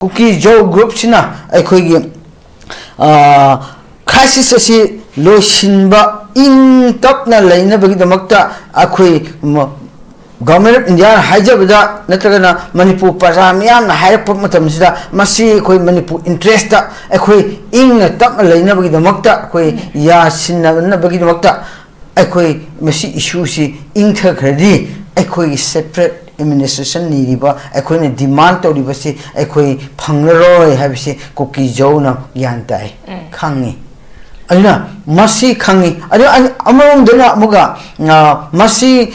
Cookie Joe Group Sina, Akogi crisis asi Loishinba in Topna Lane Bagdamakta, Akui Government of India, Hajabada, Natagana, Manipur Pasamian, Hypermatamsida, Masi, Koi Manipur interest, Akui in the top Lane Bagdamakta, Koi Yasina Bagdamakta, Akui Masi Issusi, Intercredi, Akui separate. Administration nidiba ekhoine demand tawribasi ekhoi phangroi habisi Cookie Joe na gyan tai khangi alina masi khangi adu among dena muga masi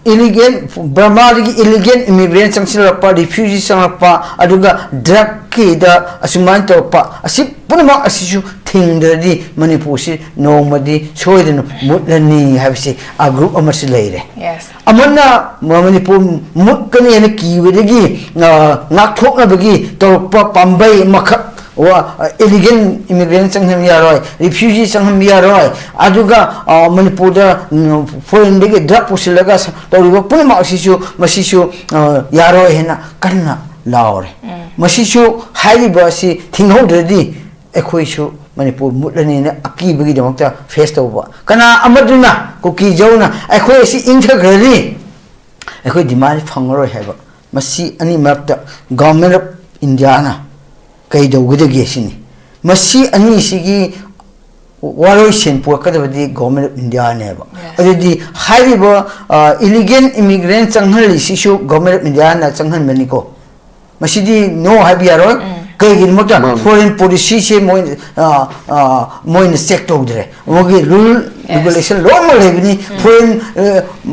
illegal Burma illegal immigrant sangsilapa refugee sangapa aduga drug ki da asuman tawpa asi punama asisu thingdadi Manipur si nomadi soidenu mutlani habisi a group amasi leire yes amana Manipur mutkani ene kiwedagi ngakthoknabagi tawpa pambai makha wa illegal immigrant sangham yaroi refugee sangham yaroi aduga Manipur da foreign degi drug pusilaga tawriba punama asisu masisu yaroi hena kanna laure masisu haiba si thinghodredi ekhoisu Manipur mutlani na akibagi damakta face tawba kana amaduna Cookie Joe na ekhoi si integrally ekhoi demand phangro heba masi ani mapta government of India na kai dawgudagi sini masi ani sigi waroi sen puakadabadi government of India ne ba adidi haiba illegal immigrant changhali sisu government of India na changhan maniko masidi no habiaro Kaygin mota foreign policy se moin sector dre mogi rule regulation law ma lebni foreign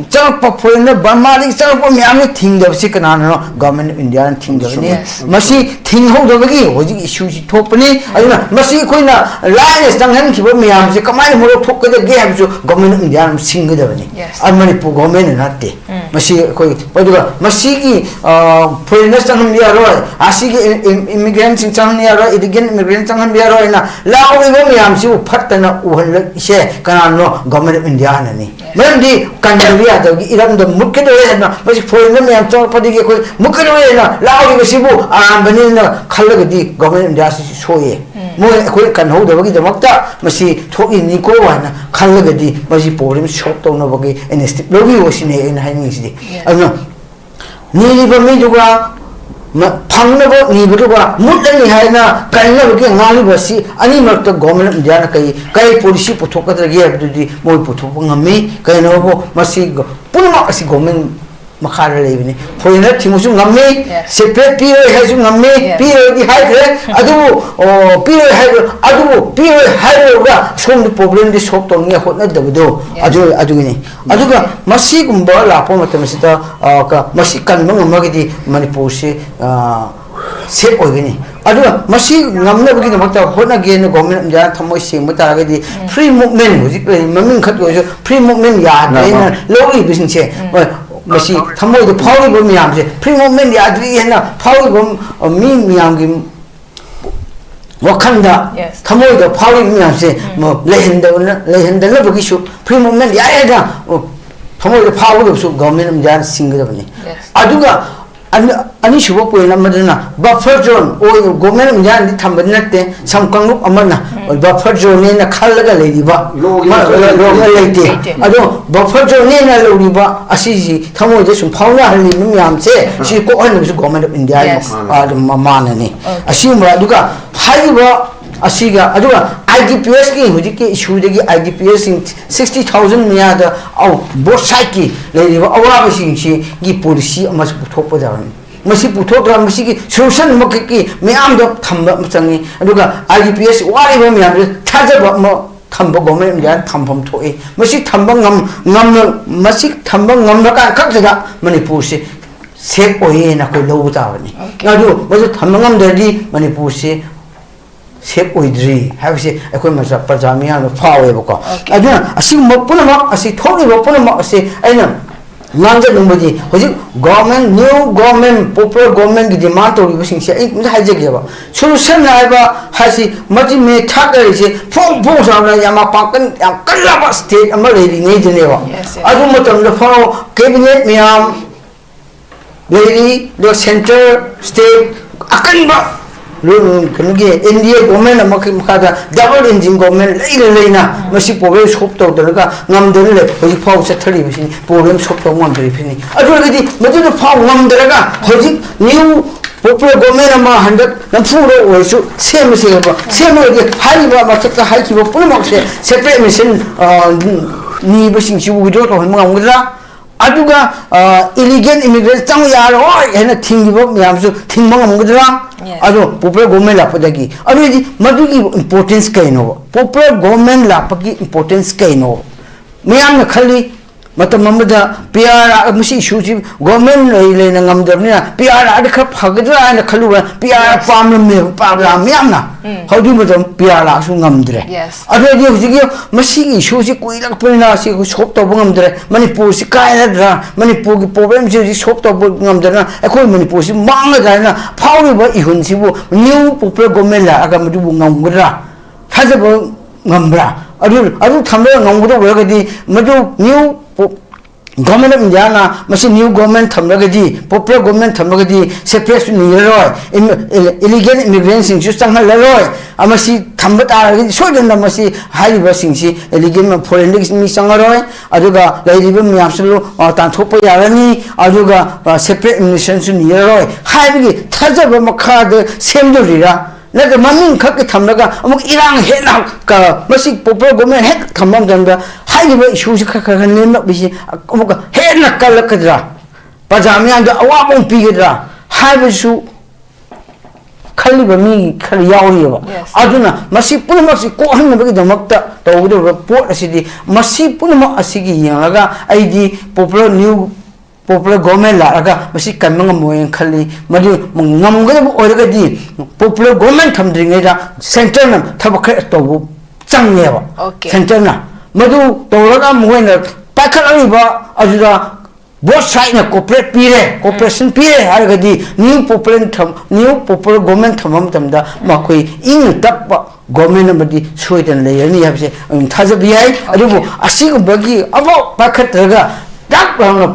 changpa foreign Burma ri changpa myam thing da se kana no government of India thing da ni masi thing ho da gi hoji issue ji thopani aduna masi koina line stanghan khiba myam se kamai mo thok ka da ge ha ju government of India sing ga da ni amani pu government na te masi koi paduga masi gi foreign stanghan ya ro asi gi immigrant sing chang ni aro illegal immigrant chang han biaro ina lao ri bo myam si phatna uhal se kana no government of India na ni mendi kandiya da gi iram da mukke do na basi foreign myam chang padi ge koi mukke do na lao ri si bu bani na khallaga di government of India si soye mo koi kan ho da gi da makta masi thoki ni ko wa na khallaga di masi problem shop to na bagi nsp logi osine in haini si aduna ni ba mi duga phangna ni butuba mutlani haina kanna buki ngali basi ani makta government India kai policy puthokadra ge abdudi moi puthok ngami kai no bo masi punma asi government makhara lebini foreigner thimusu ngami separate pi haisu ngami pi di haikre adu pi ga som problem di sok to nge hotna dabudo adu ni aduga masi gumba lapo matamsita ka masi kan ngam di Manipur se set oigini aduga masi ngamna bagi namakta hotna ge ne government ja thamoi sengba taragadi free movement hojik maming khat go free movement ya na logi bising che masi thamoi do phawi bo miyam se free movement ya dri hena phawi bo mi miyam gi wakhanda thamoi do phawi miyam se lehenda la bagi shu free movement ya ya da thamoi do phawi do su government ja singga bani aduga ani shubo poina madana buffer zone o government ja ni thambani natte samkanguk amana buffer zone na khallaga leiba loga leite ado buffer zone na loriba asiji thamoi de sum phawna halni miyam se si ko an su government of India mamana ni asima aduga haiba asiga aduga IDPS ki hujiki issue de IDPS 60,000 miya da au both side ki leiba awaba sing si gi policy amas puthokpa jawan masi puthokra masi ki solution makki miyam da thamba machangi aduga IDPS wari ba miyam thajaba mo thamba government ya thambam thoi masi thamba ngam masi thamba ngam ka khakja Manipur se set oye na ko lo tawani adu masi thamba ngam dadi Manipur se set oidri habisi ekoi masa pajamia no fawe bako aduna asi mapuna asi thori mapuna asi aina nangja numbodi hoji government new government popular government gi demand to rising se ai mja haje ge ba solution na ba hasi maji me thakari se phong sa na yama pakan yam kala ba state ama le ni ne ba adu matam da fa cabinet miyam lady the center state akanba 그게 NDA government 막하다 double engine government 레이나 마시 problem solve tawdaraga ngamdare hoji phau chathali bisini problem solve taw ngamdare fini aduragadi madu phau ngamdaraga hoji new popular government ama handak namfuro oisu same ge haiba mathaka haikiba pulmakse separate mission ni basing si withdraw to ngamdara aduga illegal immigrants tang yaro hena thingiba myamsu thingma ngamdara ado popular government lapodagi adi madugi importance kaino popular government lapagi importance kaino myamna khali matam amada PR musi issue government leina ngamdabna PR ad kha phagadra na khaluwa PR pam me pabla myamna haudu madam PR la su ngamdre ado di hujigi masi issue si koilak pulna si shop to ngamdre manipur si kainadra manipur gi problem si shop to ngamdra akhoi manipur si mangda na phawri ba ihun si bu new popular government la aga madu ngamgra thajabo ngambra adu thamra ngamgdo wegadi madu new government of India na masi new government thamragadi popular government thamragadi separate niroi illegal immigrants sing chang haloi amasi thambat aragi soidana masi haiba singsi illegal foreign mi sangaroi aduga laidiba myamsulu tanthopa yarani aduga separate immigration su niroi haibigi thajaba makhade semdorira naga mamin khak thamlaga amuk irang hena ka masi popular government hek thamam janga haiba issue si khak nem bisi amuk hena kalakadra pajamya da awabon pigedra haiba su khaliba mi khali yawriba aduna masi punamak si ko hanbagi damakta tawdo port asidi masi punamak asigi yanga aidi popular government la aga masi kamang moyen khali madu ngamgada oragadi popular government thamdringe da center na thabakha to changneba center na madu tawraga moyna pakhalaiba ajura both side na cooperation pire haragadi new popular government thamam tamda makoi ing tappa government amadi soidan layani habse thajabi hai adubu asigubagi abo pakhatraga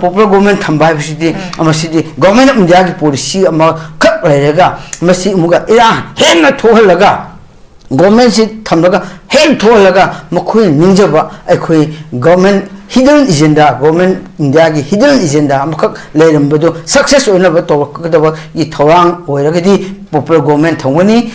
popular government thamba bisidi amasidi government of India ki policy ama khap raega masi muga ira henna thohalaga government si thamlaga hen thohalaga makhoi ningjaba aikhoi government hidden agenda government India ki hidden agenda amakak leirambado success oinaba tawakadaba I thawang oiragadi popular government thongani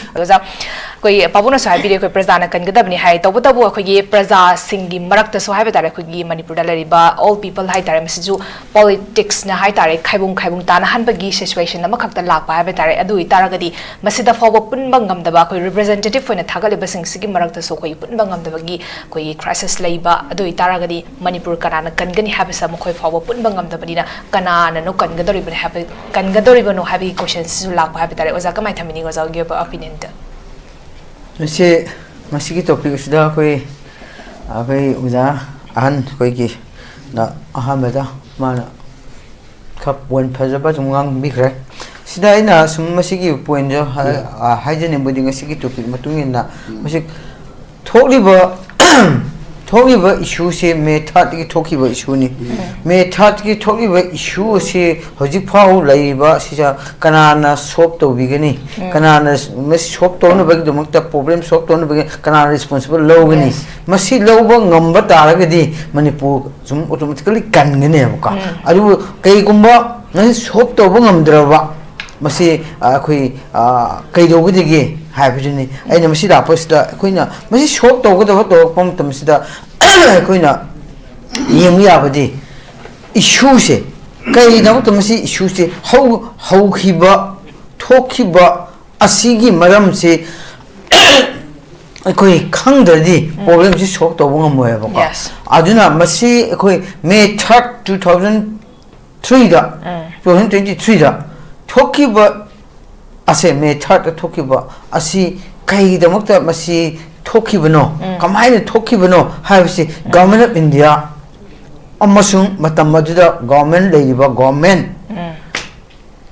koi pabuna so habi koi prajana kangadabni hai tawbutabu khoi praja singi marakta so habi tare khoi manipur da lariba all people hai tare message politics na hai tare khaibung ta na hanbagi situation ama khakta lakpa habi tare adu itaragadi masida fawba punba ngamdaba khoi representative foina thagaliba singsi marakta so khoi punba ngamdabagi khoi crisis leiba adu itaragadi manipur kanana kangani habi sa khoi fawba punba ngamdabani na kanana no kangadori bani habi kangadori bano habi questions su lakpa habi tare oza kamai thamini oza give opinion ta Nasi masih kita topik sudah koi udah an koi ki na ahamada mana kap wan pajabat mungang bikre sudah ina semua masih ki point jo haja ni budi masih ki topik matungin na masih thogi ba issue se me that ki thoki ba issue ni me that ki thoki ba issue se hoji phau lai ba sija kanana solve to bigani kanana mes solve to no bagi domakta problem solve to no bagi kanana responsible logani masi loba ngamba taragadi manipur zum automatically kan ngene ba adu kai gumba ngai solve to ba ngamdra masi khoi kai do gidi haibjini aina masi da posta khoina masi shop to go to pom tam sida khoina yemya badi issue se kai da to masi issue se how khiba thokiba asigi maram se khoi khangdadi problem si shop to ngam moya ba aduna masi khoi May 3rd 2003 da 2023 da thokiba ase me third thokiba asi kai damakta masi thokibano kamaina thokibano haibsi government of India amasung matam maduda government leiba government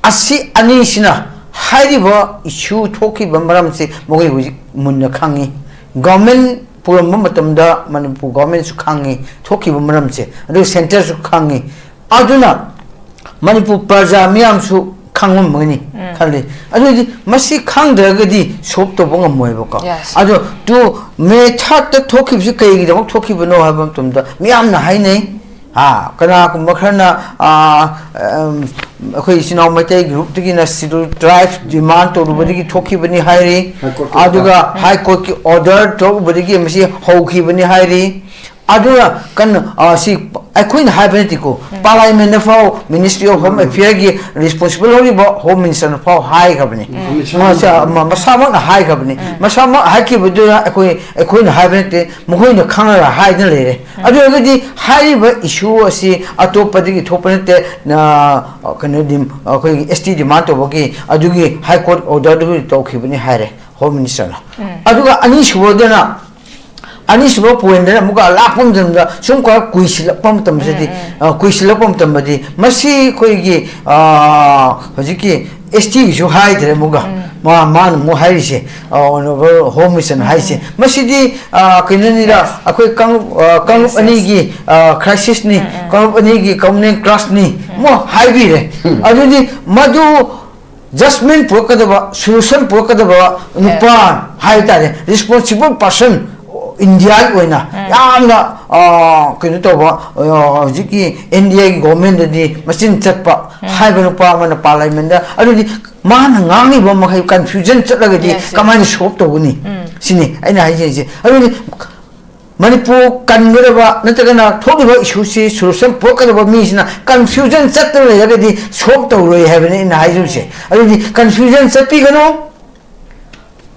asi ani sina haiba issue thokiba maramse mogai huji munna khangi government puram matamda manipur government su khangi thokiba maramse adu center su khangi aduna manipur praja miyam su khangum mani khali adu masi khang dragadi sop to bong moi baka adu tu me chat ta thoki bi kai gi dok thoki bano ha bam tum da miam na hai nei ha kana kum makhana khoi sinau mai group tigi na sidul drive demand to bodi gi thoki bani hai ri aduga high court ki order to bodi gi masi hoki bani hai ri aduga kan si akwin haibetiko parliament for ministry of home affairs gi responsible hori bo home minister for high gabni masama high gabni masama haki budura akwin haibete mohoi na khanga high na lere aduga di high ba issue asi atopadi gi thopane na kanadim akoi st demand to bogi adugi high court order du to khibni haire home minister aduga ani shuodana ani suba poinda muka lapum jamda sumka kuisilak pam tamsedi kuisilak pam tambadi masi koigi hojiki st ju haidre muga man mu haise honorable home mission haise masidi kinanira akoi kang ani gi crisis ni kang ani gi common class ni mo haibire adudi madu judgment prokadaba solution prokadaba nupa haitare responsible person India oina yamna kinu to ba jiki India government di machine chatpa haiba no pa mana parliament da adudi man ngangi ba ma confusion chatlaga di kamani shop to guni sini aina haije adudi Manipur kangeraba natagana thodiba issue si solution pokaba mi sina confusion chatla laga di shop to roi habene ina haiju se adudi confusion chapi gano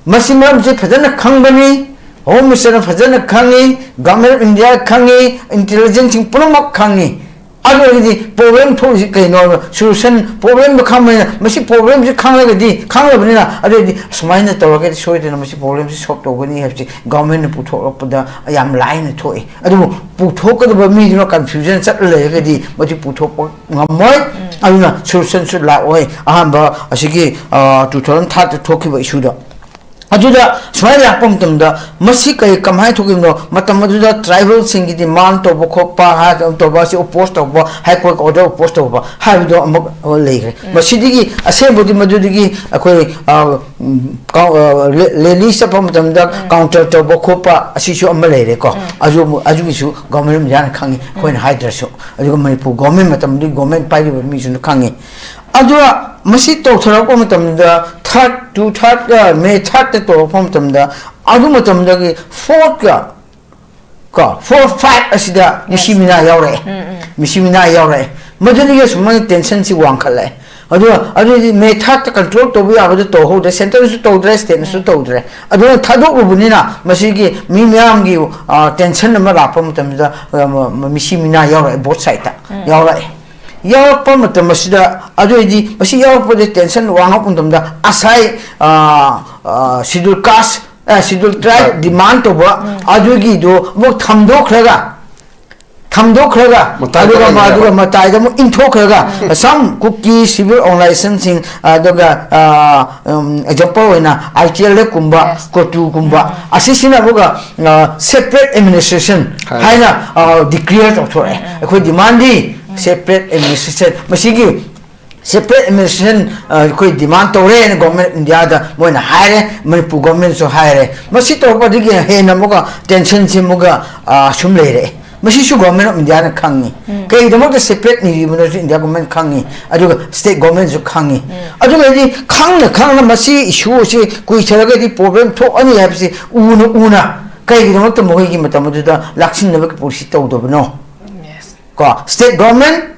masimam je phadana khangbani Home Minister Fazana Kangi, Government of India Kangi, Intelligence in Punamak Kangi. Already problem to solution problem become machine problems Kangi, Kanga, already Smina to show it and machine problems shocked over when you have the government put up the I am lying to it. I don't put talk about me, you know, confusion, already, but you put up more. I don't know, solution should lie away. Ahamba, Ashiki, to turn to talk about issue. Ajuda swaya lapam tumda masi kai kamai thokim no matam ajuda tribal singi demand to bokhopa ha to basi opposed to high court order opposed to ha do amok leigre masi digi assembly madudigi akoi leli sapam tumda counter to bokhopa asisu amaleire ko aju gisu government jan khangi koin hydration aju manipur government matam di government pai mi sun khangi ajuda masi to thara ko matam da third May 3rd to form tamda adu matamda gi 4th ka 4-5 asida mishimina yaure madani ge sumani tension si wang khale adu May 3rd control to bi abadu to ho the center su to dress ten su to dre adu thadok bunina masigi mi myam gi tension ma la pam tamda mishimina yaure both side ta yaure Yaupam Masida Adoidi, but she put the tension one up on them. Asai schedule cast, schedule tribe, demand over Adugi do, both Tamdo Kraga. Tamdo Kraga, Madura Matadam into Kraga, some cookie civil on licensing, Doga Japoina, ITL Kumba, Kotu Kumba, Assistina Boga, separate administration, Haina declared authority. I could demand separate administration masigi separate administration koi demand to re government india da moina hire manipur government so hire masi to pa digi he na moga tension si moga sum le re masi su government of india na khangi kai da moga separate ni mo india government khangi adu state government so khangi adu le khang na masi issue si koi charaga di problem to ani have si una kai da moga to mogi gi matam da laksin na ba policy to do no state government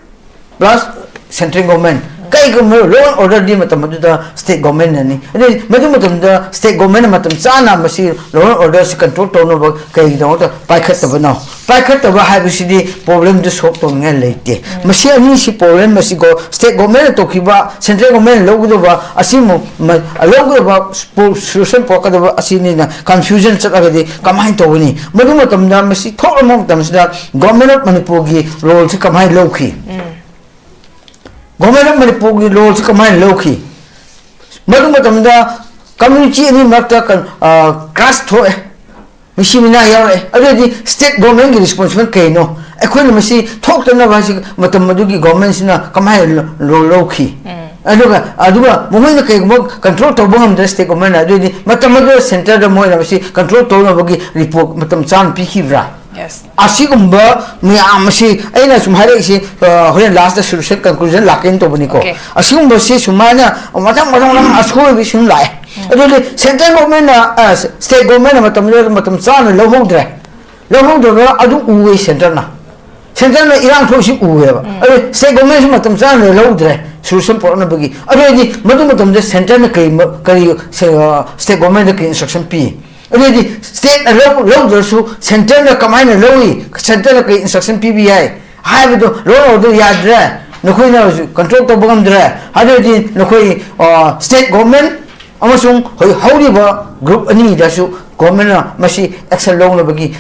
plus central government. Kai government law and order di matam da state government nani. Ade madu matam da state government matam sana masi law and order si control to no kai da to paikhat ta bano. Paikhat ta ba ha bi si problem de solve to nge leite. Masi ani si problem masi go state government to kiba central government law do ba asimu law do ba solution poka do asini na confusion chat agadi kamai to ni. Madu matam da masi thok among tam da government of Manipur gi role si kamai lowki. Government of Manipur gi role si kamai lowki. Madu matam da community ni makta kan class thoe mishimina yaure already state government gi responsible kai no akhoi masi thok tana ba si matam madu gi government sina kamai lowki aduga mohoi na kai mo control to bangam da state government adu matam do center da moi na si control to na bagi report matam chan pi khibra Yes. asigumba miyam si aina sum hare si horen last the solution conclusion lakin to bani ko asigumba si sumana matang asko bi sun lai adu center government na state government na matam chan lo hodre adu uwe center na irang tho si uwe ba adu state government matam chan lo hodre solution por na bagi adu ni matam de center na kai state government ke instruction pi already state low su center na kamai na lowi center na kai instruction PBI hai do lo do yadra nokoi na control to bangam dra already nokoi state government amasung hoi hauri ba group ani da su government na masi action long na bagi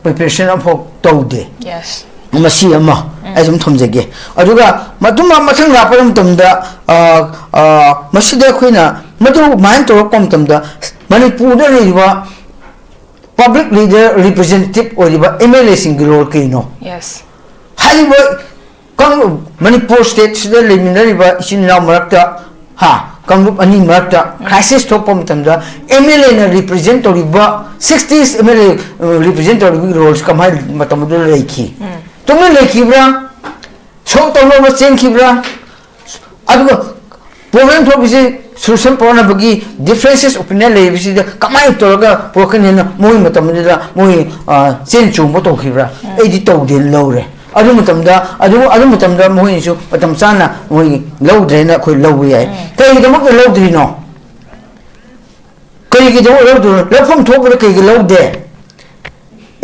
preparation of to de Yes. masi ama azum thomjage aduga matuma mathang la param tumda masi da khoina madu main to kom tumda Manipur da riwa public leader representative or riwa MLA single role kino Yes. halibo kang Manipur state da limina riwa isin na marakta ha kang ani marakta crisis to pom tamda MLA na represent to riwa 60s MLA represent to roles kamai matam do rekhi tumne lekhi bra so to no chen khibra aduga problem to bisi solution por na bagi differences opinion le bisi da kamai to ga broken na moi matam da moi chen chu mo to khibra ei di to de lo re adu matam da moi su matam sana moi lo de na khoi lo wi ai kai da mo lo de no kai gi da lo de lo phom thok ba kai gi lo de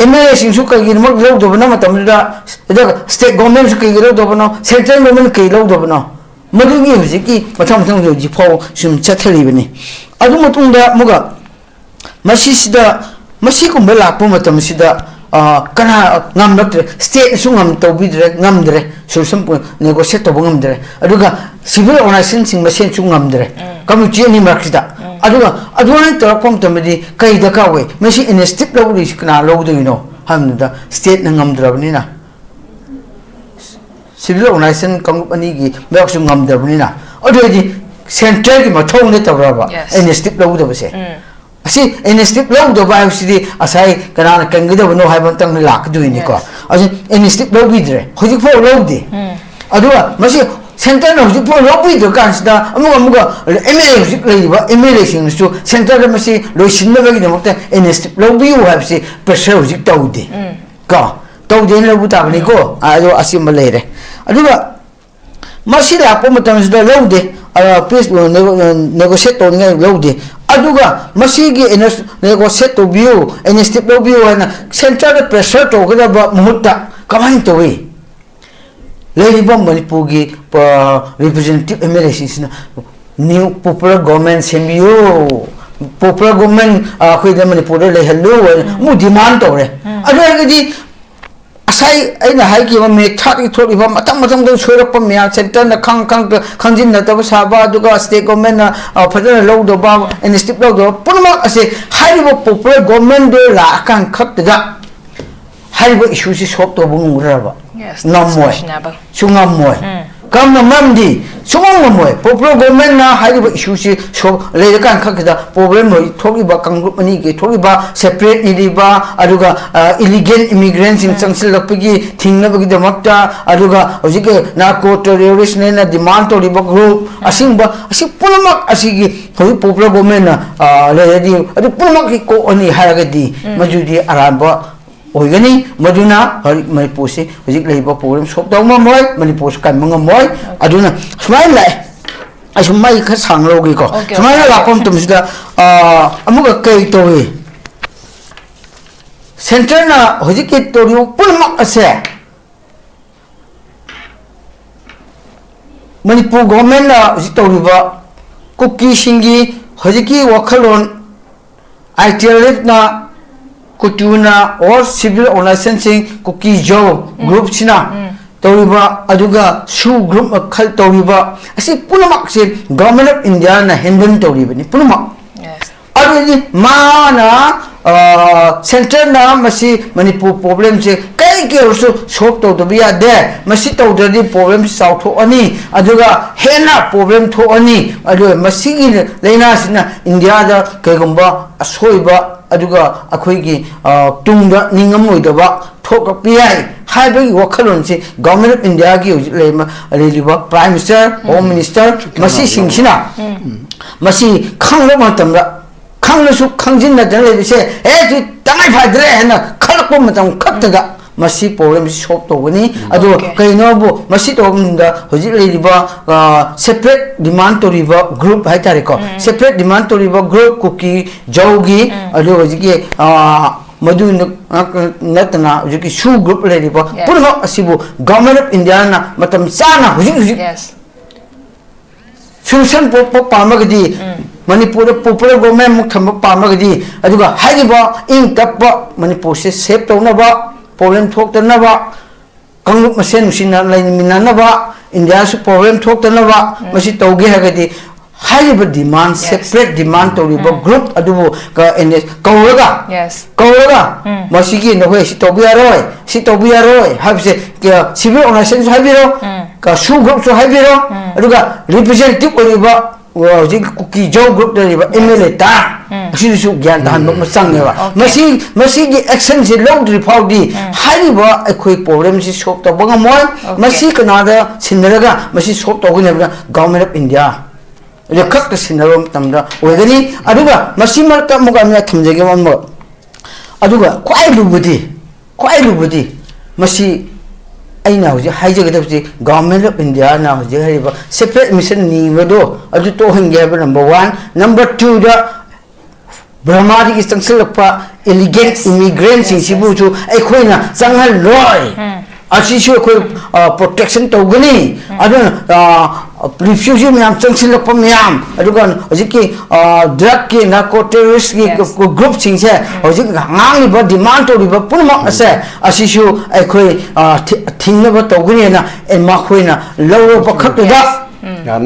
MLA sing su kai gi mo lo do na matam da state government su kai gi lo do na central government kai lo do na Madugi hujiki matam ji pho sum chathali bani adu matungda muga masisida masikumba lakpo matam sida kana ngam doctor state sungam to bidre ngam dre solution negotiate to ngam dre aduga civil organization sing masen sungam dre kamu chi ni marksida aduga aduna to kom tamedi kai da ka we masi instip lo ri kana lo do no hamda state ngam dra bani na civil organization company gi mek su ngam da bani na odedi center gi mathong ne tawraba instip lo do base asi instip lo do ba usidi asai kana kan gi do no hai ban tang lak du ni ko asi instip lo bidre hojik fo lo de adua masi center no hojik fo lo bidre kan sida amuga MLA hojik le ba MLA sing su center da masi lo sin na ba gi no ta instip lo bi wa si pressure hojik taw de ka taw de na bu ta ni ko ayo asim le re aduga masi la po matam sida lo de please negotiate to ngai lo de aduga masi gi negotiate to view and step lo view na central pressure to ga ba muhutta kamai to we lady bomb Manipur gi representative MLA sina new popular government semio popular government khoi da Manipur le hello mu demand to re aduga gi asai aina hai ki me thari thori ba matam do soirak pa me center na khang na ta saba duga state government na phadana lo do ba and step lo do punma ase hai bo popular government do la kan khat da hai bo issue si sop to bung ra ba namoy sungamoy kam na mamdi sungamoy popular government na hai bo issue si so le kan khat da problem noi thogi ba kang group ani ke thogi ba separate ni ba aduga illegal immigrants in changsil lapgi thingna bagi damakta aduga hojike narco terrorist ne na demand to riba group asing ba asi pulmak asigi hoi popular government na le di adu pulmak ko ani haraga di majudi araba oigani maduna hari Manipur se hojik leiba problem sop daw ma moi Manipur kan manga moi aduna smile lai asumai kha sanglo gi ko smile la pom tum sida amuga kai to we center na hojik ke to ri pulmak ase Manipur government na hojik to ri ba kuki singi hojik ki wakhalon ITLF na kutuna or civil organization kuki jo group sina tawriba aduga su group khal tawriba asi punamak se government of India na handle tawriba ni punamak adi mana center na masi manipur problem je kai ke also solve to do biya de masi to the problem solve to ani aduga hena problem to ani adu masi gi leina sina india da kai gumba asoiba aduga akhoi gi tungda ningamoi da ba thok pi ai hai ba gi wakhalon si government of india gi lema liba prime minister home minister masi singsina masi khanglo matamda khanglasu khangjinna dang lebise e tangai phadre hena khalakpo matam khaptaga masi problem solve to gani adu kaino bu masi to da hoji liba separate demand to riba group hai tare ko separate demand to riba group cookie jogi adu hoji ki madu natna hoji ki shu group le riba purma asibu government of india na matam sana hoji solution po pamagdi manipur popular government muk thamba pamagdi aduga haiba in tappa manipur se save to na ba problem thok na ba kangup masen usina lain na ba india su problem thok na ba masi toge hagadi haiba demand separate demand to riba group adubu ka ns kawraga masi gi no he si tobiya roi habse civil organization habiro ka su group so habiro aduga representative riba ji cookie job group da riba mla ta shi su gyan dan ma sang ne ba masi gi action je long report di haiba akoi problem si solve to banga moi masi kana da sinraga masi solve to ne government of india le khak ta sinarom tamda oigani aduga masi marta muga me thamjege mo aduga kwai lubudi masi aina hoje haijagadabi government of india na hoje hariba separate mission ni wado adu to hange ba number 1 number 2 da brahmadi ki tangsilakpa illegal immigrants sibu chu aikhoina changhal loi achi chu khoi protection togani adu refugee myam tangsilakpa myam aduga hoje ki drug ki narco terrorist ki group singse hoje ngang ba demand to ba purma ase achi chu aikhoi thingna ba togani na enma khoina lawro pakhak da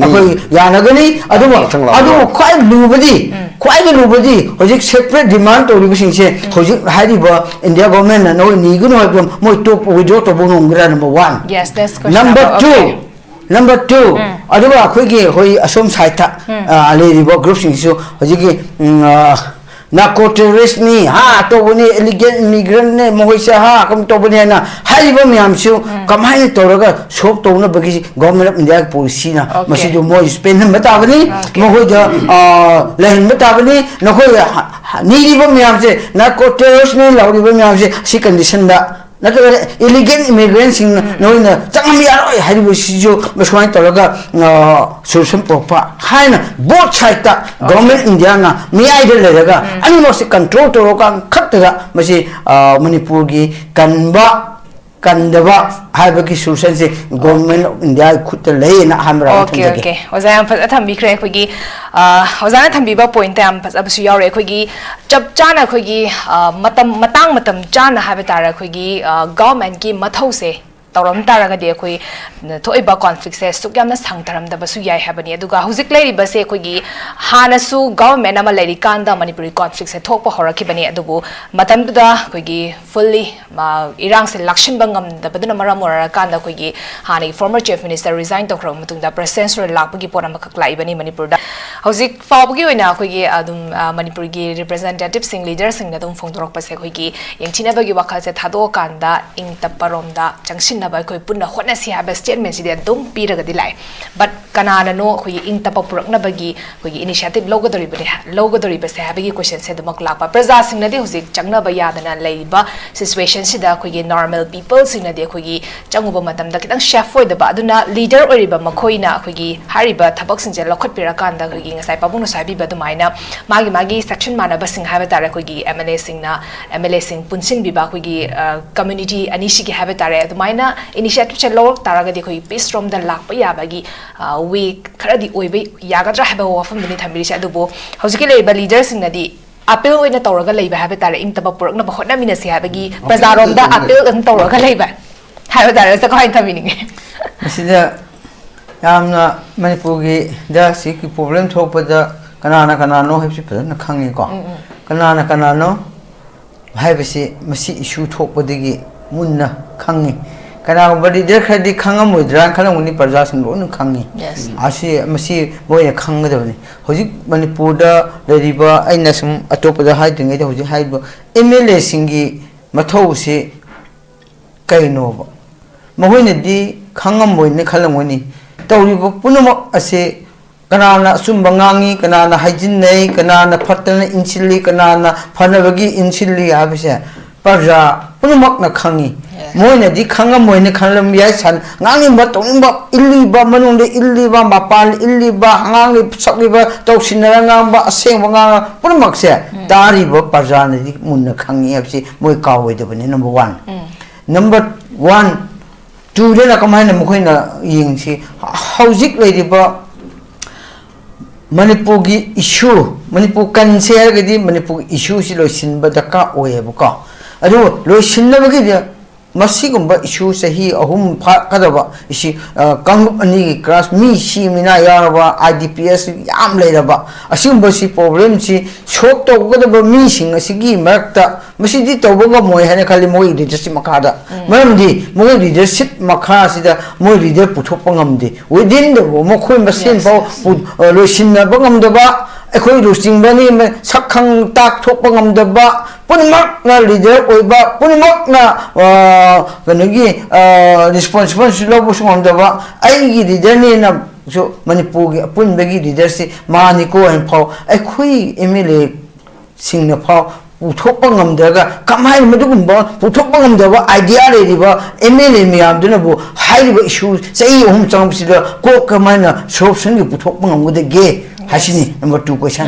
akoi yanagani adu khoi lubadi hojik separate demand to ribusingse hojik hariba india government na no ni guno moi to withdraw to bonum gra number 1 yes that's question number 2 adu akoi ge hoi asom saita ale riba group singsu hojik narco terrorist ni ha to boni illegal immigrant ne mohoisa ha kam to boni na haiba myamsu kamai to raga shop to na bagi government of india policy na masi do mo spend mata bani mohoi da lain mata bani na khoi ni riba myamse narco terrorist ne lauri ba myamse si condition da na to illegal immigrants no na changam yaroi haribo sijo maswai to raga solution proper haina both side ta government india na mi idol le raga ani mo se control to roka khatta masi manipur gi kandaba haiba ki solution se government of india khut le na hamra okay ozayam fa thambi khre khoi gi ozana thambi ba point am fa abusu yaure khoi gi chap chana khoi gi matang chana haiba tara khoi gi government ki mathau se tauram taraga de khoi thoiba conflict se sukyamna sangtaram da basu yai habani aduga hujik leri base khoi gi hana su government ama leri kanda manipuri conflict se thokpa horaki bani adubu matam da khoi gi fully irang se lakshin bangam da baduna maram mora kanda khoi gi hani former chief minister resign to khrom mutung da president ro lakpa gi ponam khak lai bani manipur da hujik fawb gi oina khoi gi adum manipur gi representative sing leader sing da dum phongdorok pa se khoi gi yengchina ba gi wakhal se thado kanda ing taparom da changshin ba khoi punna hotna si ha statement si de dum piraga dilai but kanana no khoi ing tapa purak na bagi khoi initiative logodori ba se ha bagi question se damak lakpa praja sing na de hujik changna ba yadana leiba situation si da khoi normal people sing na de khoi changuba matam da kitang chef foi da ba aduna leader oriba makhoi na khoi hariba thabak sing je lokhot pirakan da khoi ngasai pabuno sabi ba dumaina magi section mana ba sing ha ba tare khoi MLA sing punsin bi ba khoi community anisi ki ha ba tare dumaina initiative chalo taragadi khoi peace from the lakpa yabagi we kharadi oibe yagadra haba wafam dini thamiri se adubo hojiki leiba leaders nadi appeal oina tawraga leiba haba tare ing taba purak na bahotna mina se habagi prajarom da appeal ang tawraga leiba haba tare sa khain thamini asida yamna manipur gi da si ki problem thokpa da kanana no hepsi phana khangi ko kanana no 하이버시 마시 이슈 톡버디기 문나 강이 그나마 리더 크디 강아모드란 칼랑우니 프라자싱로는 강이 아시 마시 뭐에 강거더니 호직 머니푸르다 레리바 아이나 좀 아토पदा 하이딩게 호직 하이버 MLA 싱기 마토우시 kainoba mahoine di khangam moine khalamoni tawribo punama ase kanana sumba ngangi kanana hygiene nei kanana phatana inchili kanana phanabagi inchili abise parja punamak na khangi moine di khangam moine khalam yai san ngangi ba tongba illiba manungde illiba mapal illiba ngangi sakliba tawsinara ngamba asengba nganga punamak se taribo parja ne di munna khangi abse moi kawoidabane number 1 Number 1, 2 dena kamana mukhina yingsi hauzik leidiba Manipur gi issue Manipur cancer gadi Manipur issue si loisinba daka oyebuka adu loisinna gi masigumba issue sahi ahum kadaba isi kang ani class mi si mina yaraba IDPS yam leiraba asigumba si problem si shok to gadaba mi sing asigi marakta masidi tawbaga moy hane khali moy leadership makada maramdi moy leadership makha sida moy leader puthokpa ngamdi within the mokhoi masin ba loisinna bangamdaba akhoi lustingbani sakhang tak thokpa ngamdaba punmak na leader oiba punmak na kanagi responsible lobo sumamdaba aigi leader ni na so Manipur gi punbagi leader si maniko en phau akhoi MLA singna phau puthokpa ngamdaga kamai madugumba puthokpa ngamdaba idea leriba MLA miyamduna bu hairiba issue sei changpsida ko kamaina solution gi puthokpa ngamgudege hasini number 2 question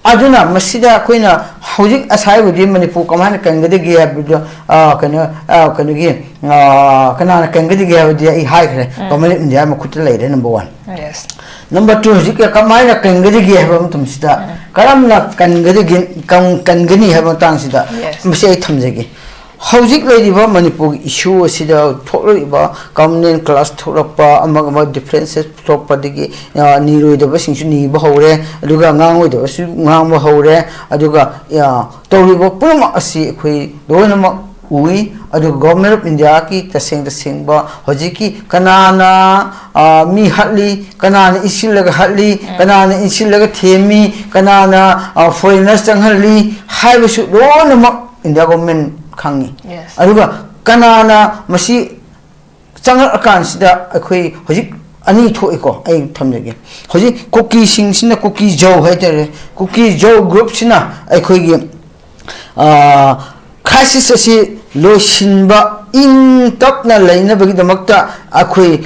aduna masida koina hojik asai budi Manipur kamana kangade gi abdo kana gi kana kangade gi abdi I hai khre kamane india ma khut leire number 1 yes number 2 hojik kamana kangade gi habam tumsida karamna kangade gi kangani habam tangsida masai thamjege hojik leidiba Manipur issue asida thokliba government class thorapa amagama differences thokpa digi niroidaba singsu ni ba hore aduga ngangoidaba su ngangba hore aduga tawriba purma asi khoi doinama ui aduga government of India ki taseng ba hojiki kanana mi hatli kanana isilaga hatli kanana isilaga themi kanana foreigners changhalli haibasu donama India government Kangi. Aduga kanana masi changal akan sida akhoi hojik ani thoiko ai thamjage hojik koki sing sina koki jow haitere koki jow group sina akhoi gi crisis asi losinba in tapna leina bagi damakta akhoi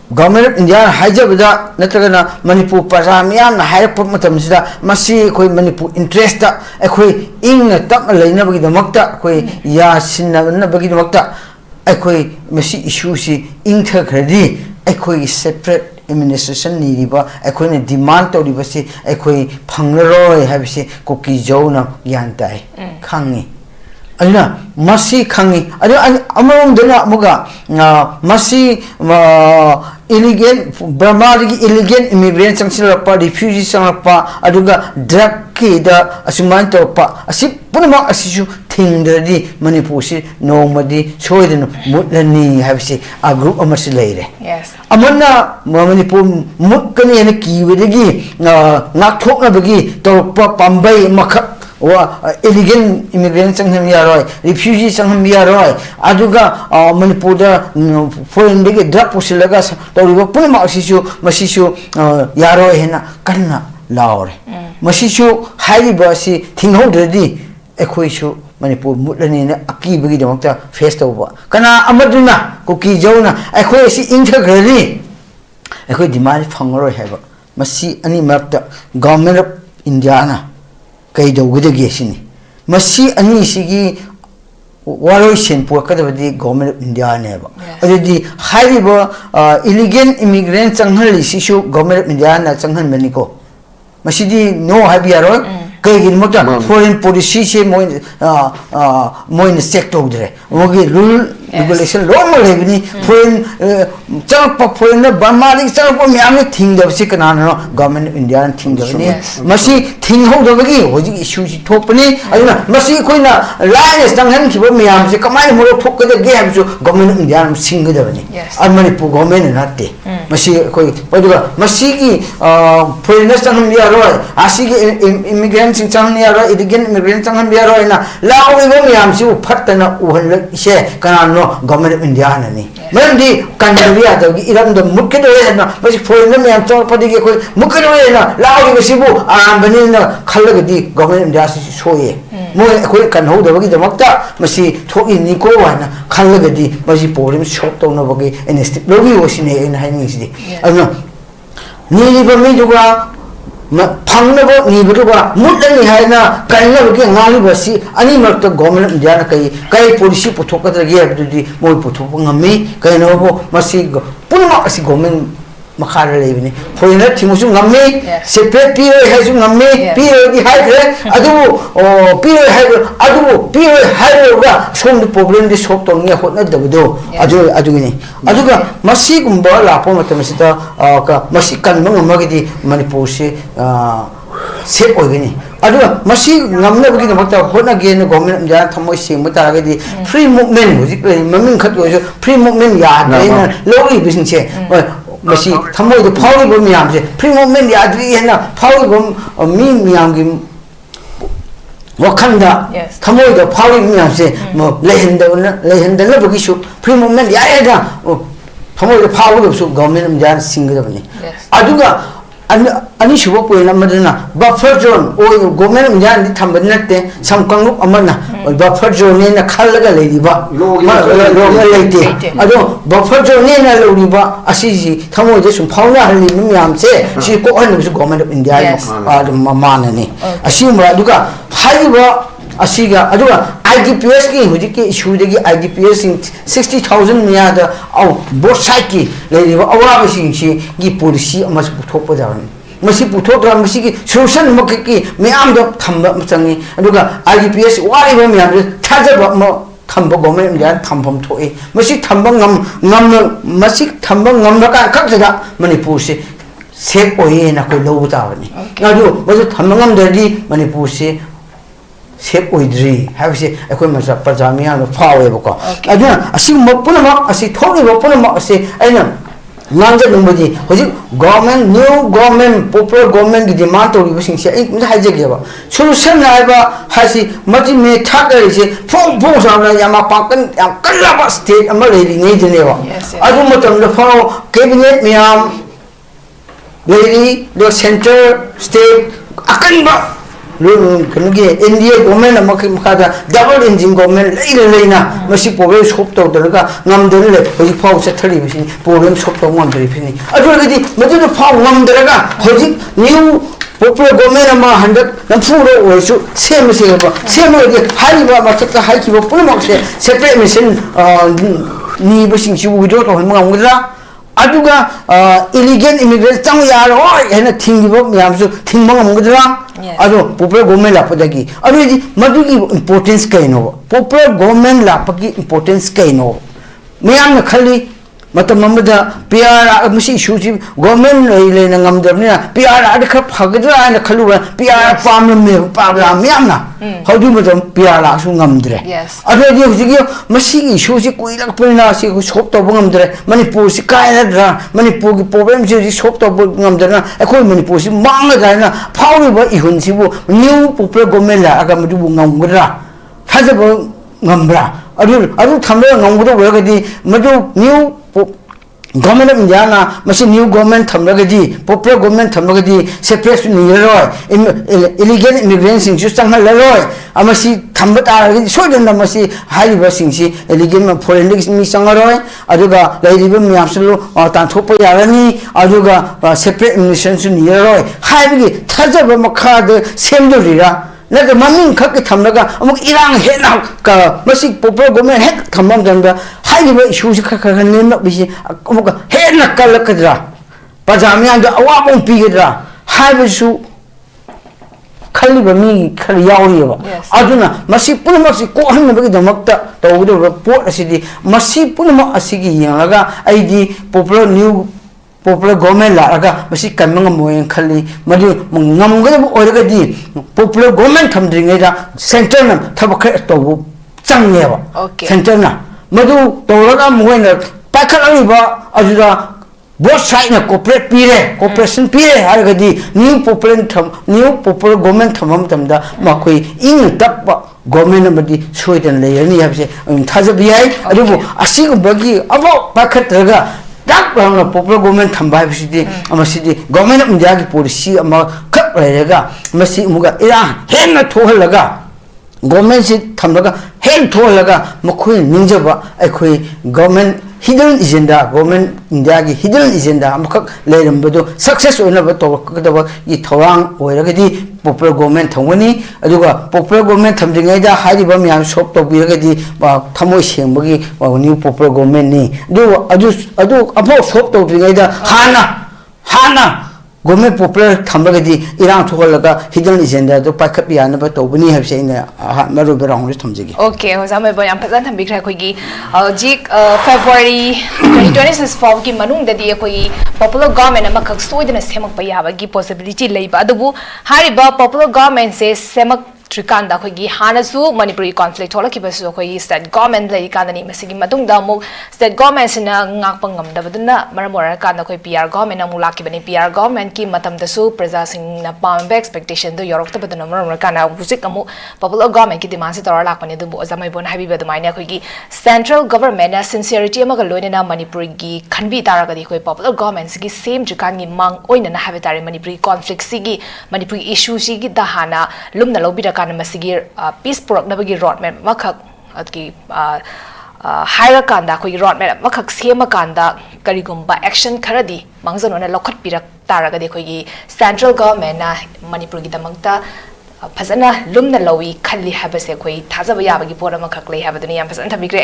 Government of India haijabada natragana Manipur paramiyam na hairap matamsida masi khoi Manipur interest da akhoi ing tap leina bagi damakta khoi ya sinna na bagi damakta akhoi masi issue si ing thakradi akhoi separate administration ni riba akhoi ne demand to riba si akhoi phangroi habisi koki jona yantai khangi aduna masi khangi adu amom dena muga masi illegal Burma illegal immigrants changsilapa refugees changapa aduga drug ki da asuman topa asi punama asisu thingdadi Manipur si nomadi soidena mutlani habisi a group amasi leire yes amana Manipur mutkani ene kiwedagi ngakthokna bagi topa pambai makha wa illegal immigrants changham yaroi refugees changham yaroi aduga Manipur da foreign de drug pusilaga tawriba punama asisu masisu yaroi hena kanna laure masisu haiba si thinghodredi ekhoisu Manipur mutlani na akibagi damakta face tawba kana amaduna koki jawna ekhoi si ingthagrani ekhoi demand phangro heba masi ani makta government of India na kai dawgudagi sini masi ani sigi waroi sen pokadabadi government of India ne ba adudi haiba illegal immigrant changhali sisu government of India na changhan mani ko masidi no habiaro kai gin mota foreign policy se moin sector dre mogi rule regulation lomal lebni foreign changpa foreign Burma ri changpa myam ni thingda si kana no government India thingda ni masi thing ho da gi hoji issue ji thopni aduna masi koina line stanghan khiba myam se kamai mo thok ka ge ha ju government India sing da ni amani pu government na te masi koi paduga masi gi foreigners changham ya ro asi gi immigrants changham ya ro illegal immigrants changham ya ro na lao ri myam si phattana uhal se kana no government India na ni merdi kandaria da gi iram da mukhe do na masi foreigner myam chor padi ge koi mukhe do na lao ri si bu bani na khallaga di government India si soye mo koi kan ho da gi da makta masi thoki ni ko wa na khallaga di masi problem shop to na bagi enestic logi osine en hai ni si aduna ni ba mi juga phangna bo ni bu ba mutani hai na kanna gi ngali ba si ani mak to government India na kai policy puthok ka gi ab di moi puthok ngami kai no bo masi punma asi government makhara lebini foreigner thimusu ngamme separate piro haisu ngamme piro di hai kre adu piro hai ga som the problem di sok to nge hotna dabudo adu ni aduga masi gumba la po matam sita ka masi kan ngam gi manipur se se ogini aduga masi ngamna gi makta hotna ge ne government ja thamoi se mata ga di free movement hojik mamin khat go free movement ya na logi bisin che masi thamoi de phawi bo miyam se free movement ya dri hena phawi bo mi miyam gi wakhanda thamoi de phawi miyam se mo lehenda la bogi su free movement ya ya da thamoi de phawi bo su government ja singga bani aduga ani shubo point amadana buffer zone o government ja ni thamba natte samkangrup amana buffer zone ne na khallaga leiba lo leite ado buffer zone ne na loriba asiji thamoi de sum phawna halli miyam se si ko han su government of India mana ni asima aduga haiba asiga aduga IDPS ki huji ki issue de ki IDPS 60,000 miya da au both side ki leiba awa sing si gi policy amas puthok da masi puthok ra masi ki solution mak ki miyam da thamba changi aduga IDPS wari ba miyam thaja ba mo thamba government ya thampham thoi masi thamba ngam na ka khak jaga manipur se sek oye na ko lo ta ni adu masi thamba ngam da di manipur se sek oidri have se ekoi masa pajamia no fawe bako aduna asi mapuna ma asi thogi mapuna ma asi aina nangja nungodi hoji government new government popular government gi demand to bi sing se ai mja haje ge ba solution na ba hasi mati me thakari se phong sa na yama pakan yang kala ba state ama le ni de ne ba adu matam da fa cabinet miam lady the center state akan ba knugi India government amakhi makada double engine government leina masi problem solve to daga ngam den le hoji phau se thari bisin problem solve to ngam dri phini adu gadi madu phau ngam daga hoji new popular government ama 100 namfuro oisu same ba same ge hari ba makta hai ki ba pulma se separate mission ni bisin chi withdraw to ngam ngra aduga illegal immigrants chang ya ro hena thingbo myam su thingma ngamudra adu popular government la padagi adu ji madugi importance kaino popular government la pagi importance kaino myam na khali matam mamada PR musi issue ji government le na ngamdrna PR ad kha phagdra na khalu PR pam me pa myam na hodu matam PR la su ngamdre adu ji huji masi issue ji koilak pulna si shop to ngamdre manipur si kaina dra manipur gi problem ji shop to ngamdra akoi manipur si mangla dana phawi ba ihun si bu new popular government la aga madu ngamgra thaja ba ngambra adu thamra ngamgudo wagadi madu new government of India na masi new government thamragadi popular government thamragadi separate ni roi illegal immigrants sing ju changhal roi amasi thamba taragi soidan na masi haiba sing si illegal foreign mi changaroi aduga lairiba myapsulu tan thopa yarani aduga separate immigration su ni roi haibi thajaba makha de semdurira na the mamin khak thamraga amuk irang hena ka masi popular government hek thamam danda haiba issue si kha ne na bi amuk hena kalakadra pajamya da awabon pigedra haiba su khali खलीब मी खर यावरीबा अदुना मसी पुनमसी कोहनबगी दमकता तौगदब pot असिदि मसी Poonam असिगी Yanga आइदी popular government लागा मसी कमंग मोयन खली मदु ngamगदब ओरगदी popular government थमद्रिङैदा centre न थबख तौबु चंगेबा centre न मदु तौरगा मोयन पाखलरिबा अजुदा both side na cooperation pire haragadi new popular government thamam tamda makoi in tappa government amadi soidan layani habse thajabi ai adubu asigu bagi abo pakhatraga dak bangna popular government thamba habsidi amasidi government of india gi policy ama khak layraga masi muga ira henna thohalaga government si thamlaga hen thohalaga makoi ningjaba aikoi government hidden agenda government india gi hidden agenda amakak leirambado success oina ba to kadaba gi thorang oiragadi popular government thongani aduga popular government thamdingai da hariba myam shop to biragadi ba thamoi sengbagi new popular government ni adu abo shop to bingai da hana government popular thamragadi irang thogalaga hidden agenda do pakap yana ba tobuni habse ina maru berang ri thamjigi okay hozamai ba yam phazan thambikra khoi gi jik February 2026 form ki manung dadi khoi popular government ama khak soidana semak pa yaba gi possibility leiba adubu hariba popular government se semak Trikanda khoi hanasu Manipuri conflict hola ki basu khoi state government lai kanani masigi matung da mu state government sina ngak pangam da baduna maramora kana khoi PR government amu laki bani PR government ki matam da su praja sing na pambe expectation do yorok ta baduna maramora kana bujik amu popular government ki demand se tora lak pani du azamai bon habi badu maina khoi ki central government na sincerity ama ga loine na Manipuri gi khanbi tara ga di khoi popular government gi same jikan gi mang oina na habe tare Manipuri conflict sigi Manipuri issue sigi da hana lumna lobira kana masigi peace puraknabagi roadmap makhak atki haira kanda khoi roadmap makhak sema kanda karigumba action kharadi mangjanona lokhat pirak taragadi khoi central government na Manipur gi damangta phazana lumna lowi khalli habase khoi thajaba yabagi pora makhak lei habaduni yam phazan thabikre